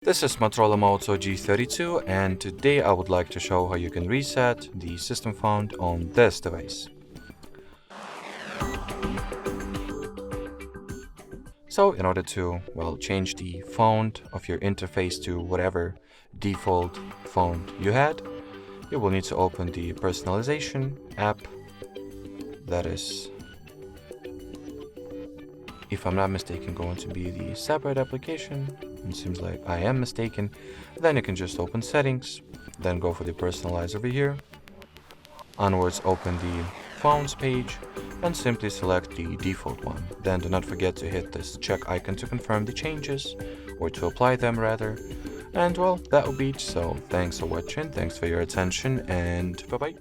This is Motorola Moto G32, and today I would like to show how you can reset the system font on this device. So in order to, change the font of your interface to whatever default font you had, you will need to open the personalization app. That is, if I'm not mistaken, going to be the separate application. It seems like I am mistaken. Then you can just open settings, then go for the personalize over here. Onwards, open the fonts page and simply select the default one. Then do not forget to hit this check icon to confirm the changes, or to apply them rather. And that will be it. So thanks for watching, thanks for your attention, and bye bye.